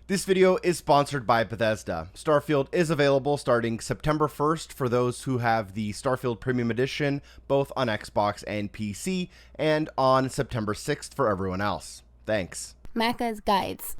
This video is sponsored by Bethesda. Starfield is available starting September 1st for those who have the Starfield Premium Edition, both on Xbox and PC, and on September 6th for everyone else. Thanks. Macca's Guides.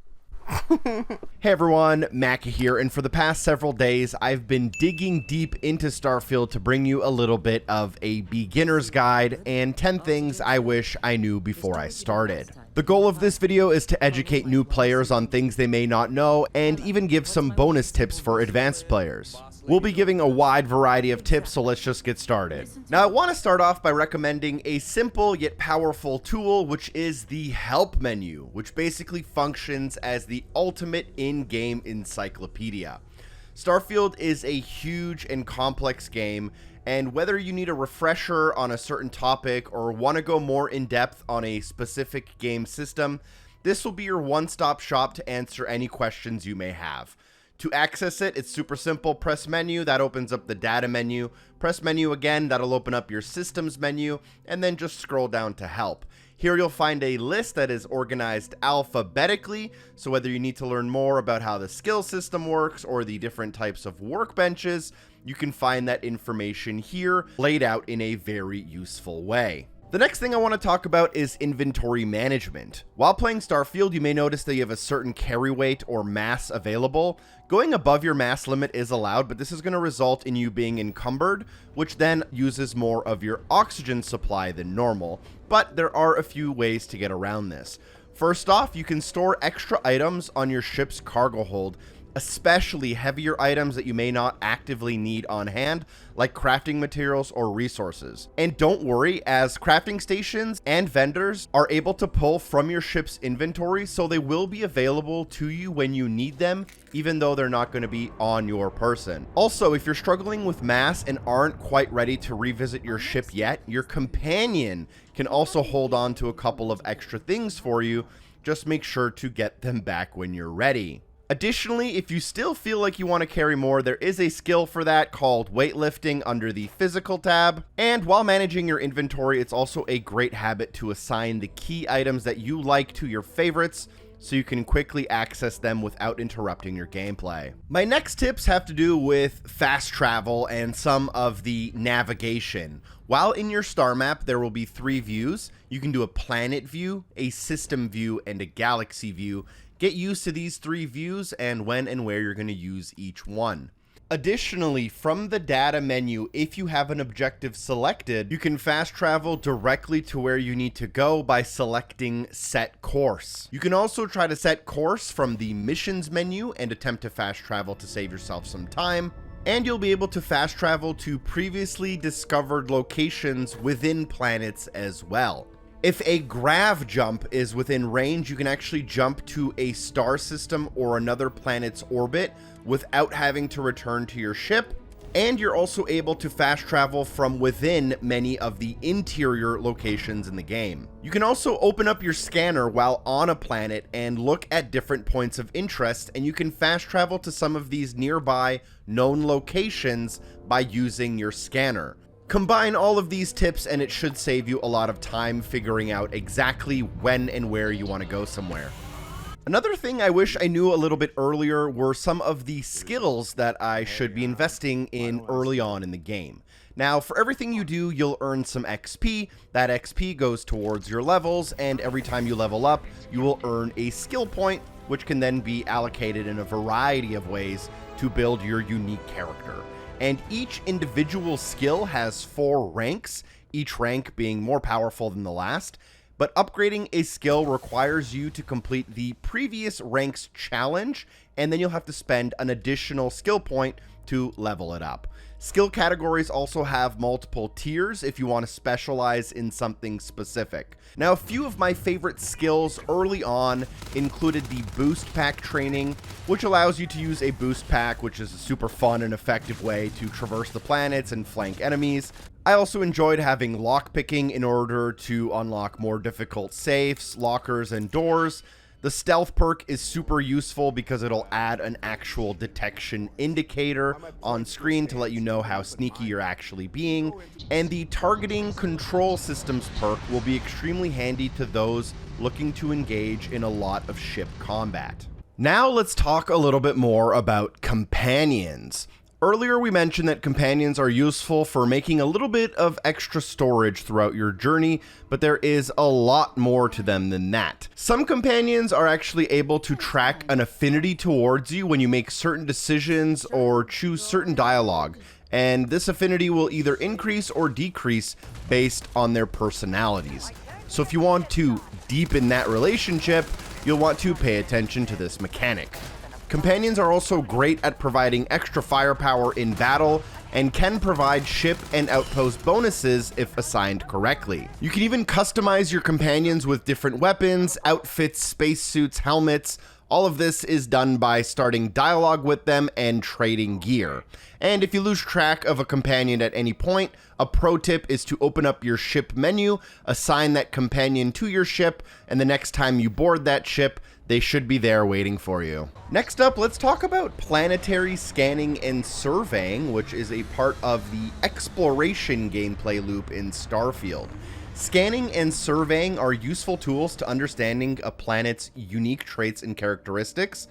Hey everyone, Macca here, and for the past several days, I've been digging deep into Starfield to bring you a little bit of a beginner's guide and 10 things I wish I knew before I started. The goal of this video is to educate new players on things they may not know, and even give some bonus tips for advanced players. We'll be giving a wide variety of tips, so let's just get started. Now, I want to start off by recommending a simple yet powerful tool, which is the help menu, which basically functions as the ultimate in-game encyclopedia. Starfield is a huge and complex game, and whether you need a refresher on a certain topic or want to go more in-depth on a specific game system, this will be your one-stop shop to answer any questions you may have. To access it, it's super simple. Press menu, that opens up the data menu. Press menu again, that'll open up your systems menu, and then just scroll down to help. Here you'll find a list that is organized alphabetically, so whether you need to learn more about how the skill system works or the different types of workbenches, you can find that information here laid out in a very useful way. The next thing I want to talk about is inventory management. While playing Starfield, you may notice that you have a certain carry weight or mass available. Going above your mass limit is allowed, but this is going to result in you being encumbered, which then uses more of your oxygen supply than normal. But there are a few ways to get around this. First off, you can store extra items on your ship's cargo hold, especially heavier items that you may not actively need on hand, like crafting materials or resources. And don't worry, as crafting stations and vendors are able to pull from your ship's inventory, so they will be available to you when you need them, even though they're not going to be on your person. Also, if you're struggling with mass and aren't quite ready to revisit your ship yet, your companion can also hold on to a couple of extra things for you. Just make sure to get them back when you're ready. Additionally, if you still feel like you want to carry more, there is a skill for that called weightlifting under the physical tab. And while managing your inventory, it's also a great habit to assign the key items that you like to your favorites, so you can quickly access them without interrupting your gameplay. My next tips have to do with fast travel and some of the navigation. While in your star map, there will be 3 views. You can do a planet view, a system view, and a galaxy view. Get used to these 3 views and when and where you're going to use each one. Additionally, from the data menu, if you have an objective selected, you can fast travel directly to where you need to go by selecting set course. You can also try to set course from the missions menu and attempt to fast travel to save yourself some time. And you'll be able to fast travel to previously discovered locations within planets as well. If a grav jump is within range, you can actually jump to a star system or another planet's orbit without having to return to your ship. And you're also able to fast travel from within many of the interior locations in the game. You can also open up your scanner while on a planet and look at different points of interest, and you can fast travel to some of these nearby known locations by using your scanner. Combine all of these tips and it should save you a lot of time figuring out exactly when and where you want to go somewhere. Another thing I wish I knew a little bit earlier were some of the skills that I should be investing in early on in the game. Now, for everything you do, you'll earn some XP. That XP goes towards your levels, and every time you level up, you will earn a skill point, which can then be allocated in a variety of ways to build your unique character. And each individual skill has 4 ranks, each rank being more powerful than the last. But upgrading a skill requires you to complete the previous rank's challenge, and then you'll have to spend an additional skill point to level it up. Skill categories also have multiple tiers if you want to specialize in something specific. Now, a few of my favorite skills early on included the boost pack training, which allows you to use a boost pack, which is a super fun and effective way to traverse the planets and flank enemies. I also enjoyed having lockpicking in order to unlock more difficult safes, lockers, and doors. The stealth perk is super useful because it'll add an actual detection indicator on screen to let you know how sneaky you're actually being. And the targeting control systems perk will be extremely handy to those looking to engage in a lot of ship combat. Now let's talk a little bit more about companions. Earlier we mentioned that companions are useful for making a little bit of extra storage throughout your journey, but there is a lot more to them than that. Some companions are actually able to track an affinity towards you when you make certain decisions or choose certain dialogue, and this affinity will either increase or decrease based on their personalities. So if you want to deepen that relationship, you'll want to pay attention to this mechanic. Companions are also great at providing extra firepower in battle and can provide ship and outpost bonuses if assigned correctly. You can even customize your companions with different weapons, outfits, spacesuits, helmets. All of this is done by starting dialogue with them and trading gear. And if you lose track of a companion at any point, a pro tip is to open up your ship menu, assign that companion to your ship, and the next time you board that ship, they should be there waiting for you. Next up, let's talk about planetary scanning and surveying, which is a part of the exploration gameplay loop in Starfield. Scanning and surveying are useful tools to understanding a planet's unique traits and characteristics.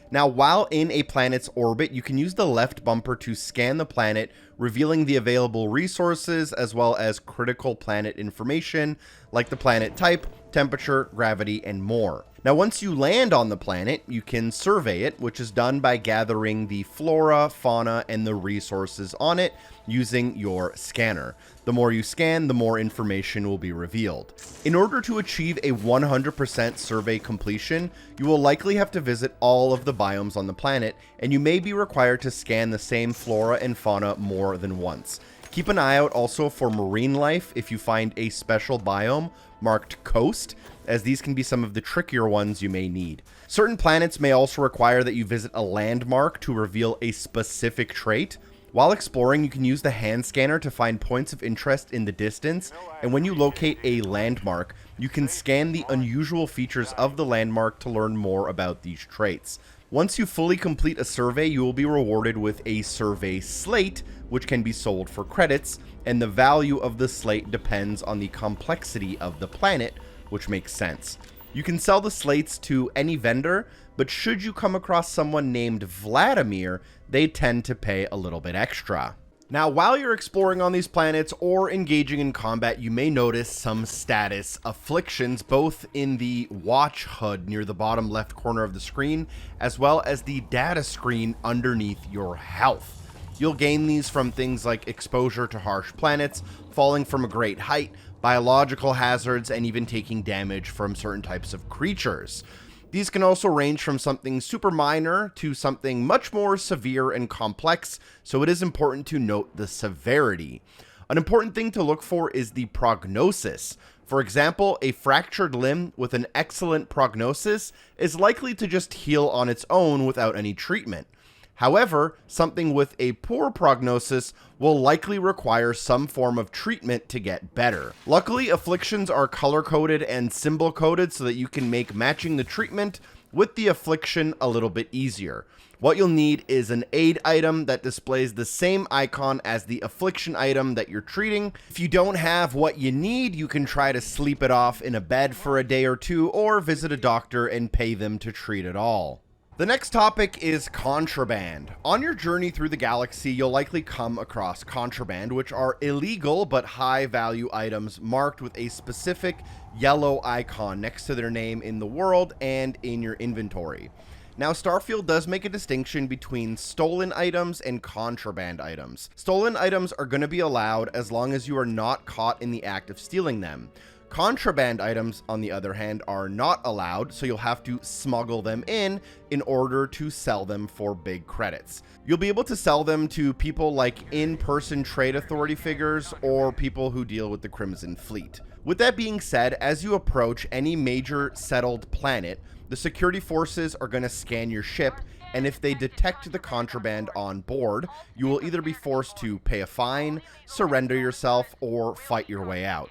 Now, while in a planet's orbit, you can use the left bumper to scan the planet, revealing the available resources as well as critical planet information like the planet type, temperature, gravity, and more. Now, once you land on the planet, you can survey it, which is done by gathering the flora, fauna, and the resources on it using your scanner. The more you scan, the more information will be revealed. In order to achieve a 100% survey completion, you will likely have to visit all of the biomes on the planet, and you may be required to scan the same flora and fauna more than once. Keep an eye out also for marine life if you find a special biome marked coast, as these can be some of the trickier ones you may need. Certain planets may also require that you visit a landmark to reveal a specific trait. While exploring, you can use the hand scanner to find points of interest in the distance, and when you locate a landmark, you can scan the unusual features of the landmark to learn more about these traits. Once you fully complete a survey, you will be rewarded with a survey slate, which can be sold for credits, and the value of the slate depends on the complexity of the planet, which makes sense. You can sell the slates to any vendor, but should you come across someone named Vladimir, they tend to pay a little bit extra. Now, while you're exploring on these planets or engaging in combat, you may notice some status afflictions, both in the watch HUD near the bottom left corner of the screen, as well as the data screen underneath your health. You'll gain these from things like exposure to harsh planets, falling from a great height, biological hazards, and even taking damage from certain types of creatures. These can also range from something super minor to something much more severe and complex, so it is important to note the severity. An important thing to look for is the prognosis. For example, a fractured limb with an excellent prognosis is likely to just heal on its own without any treatment. However, something with a poor prognosis will likely require some form of treatment to get better. Luckily, afflictions are color-coded and symbol-coded so that you can make matching the treatment with the affliction a little bit easier. What you'll need is an aid item that displays the same icon as the affliction item that you're treating. If you don't have what you need, you can try to sleep it off in a bed for a day or two, or visit a doctor and pay them to treat it all. The next topic is contraband. On your journey through the galaxy, you'll likely come across contraband, which are illegal but high-value items marked with a specific yellow icon next to their name in the world and in your inventory. Now, Starfield does make a distinction between stolen items and contraband items. Stolen items are going to be allowed as long as you are not caught in the act of stealing them. Contraband items, on the other hand, are not allowed, so you'll have to smuggle them in order to sell them for big credits. You'll be able to sell them to people like in-person trade authority figures or people who deal with the Crimson Fleet. With that being said, as you approach any major settled planet, the security forces are going to scan your ship, and if they detect the contraband on board, you will either be forced to pay a fine, surrender yourself, or fight your way out.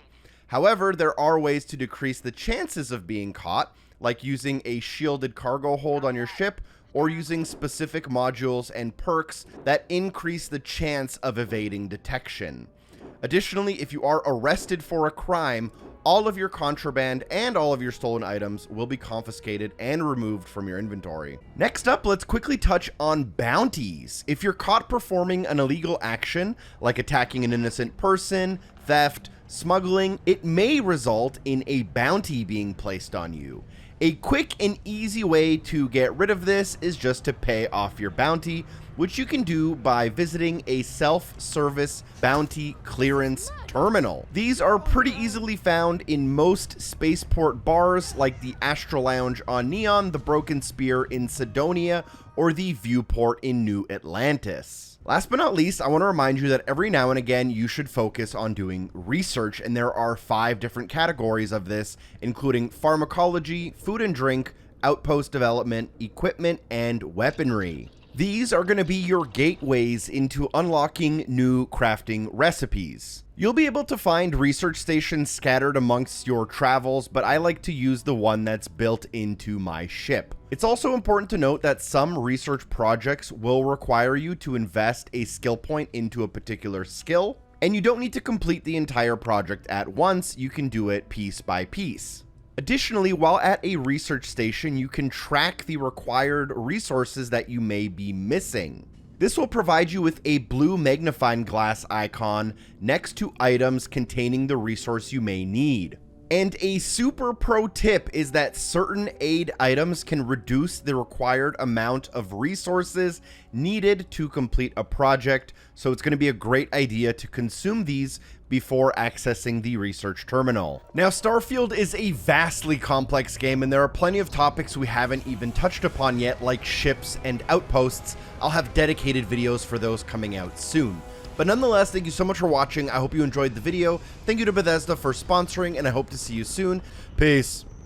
However, there are ways to decrease the chances of being caught, like using a shielded cargo hold on your ship or using specific modules and perks that increase the chance of evading detection. Additionally, if you are arrested for a crime, all of your contraband and all of your stolen items will be confiscated and removed from your inventory. Next up, let's quickly touch on bounties. If you're caught performing an illegal action, like attacking an innocent person, theft, smuggling, it may result in a bounty being placed on you. A quick and easy way to get rid of this is just to pay off your bounty, which you can do by visiting a self-service bounty clearance terminal. These are pretty easily found in most spaceport bars like the Astral Lounge on Neon, the Broken Spear in Sidonia, or the Viewport in New Atlantis. Last but not least, I want to remind you that every now and again you should focus on doing research, and there are 5 different categories of this, including pharmacology, food and drink, outpost development, equipment, and weaponry. These are going to be your gateways into unlocking new crafting recipes. You'll be able to find research stations scattered amongst your travels, but I like to use the one that's built into my ship. It's also important to note that some research projects will require you to invest a skill point into a particular skill, and you don't need to complete the entire project at once. You can do it piece by piece. Additionally, while at a research station, you can track the required resources that you may be missing. This will provide you with a blue magnifying glass icon next to items containing the resource you may need. And a super pro tip is that certain aid items can reduce the required amount of resources needed to complete a project, so it's going to be a great idea to consume these before accessing the research terminal. Now, Starfield is a vastly complex game, and there are plenty of topics we haven't even touched upon yet, like ships and outposts. I'll have dedicated videos for those coming out soon. But nonetheless, thank you so much for watching. I hope you enjoyed the video. Thank you to Bethesda for sponsoring, and I hope to see you soon. Peace.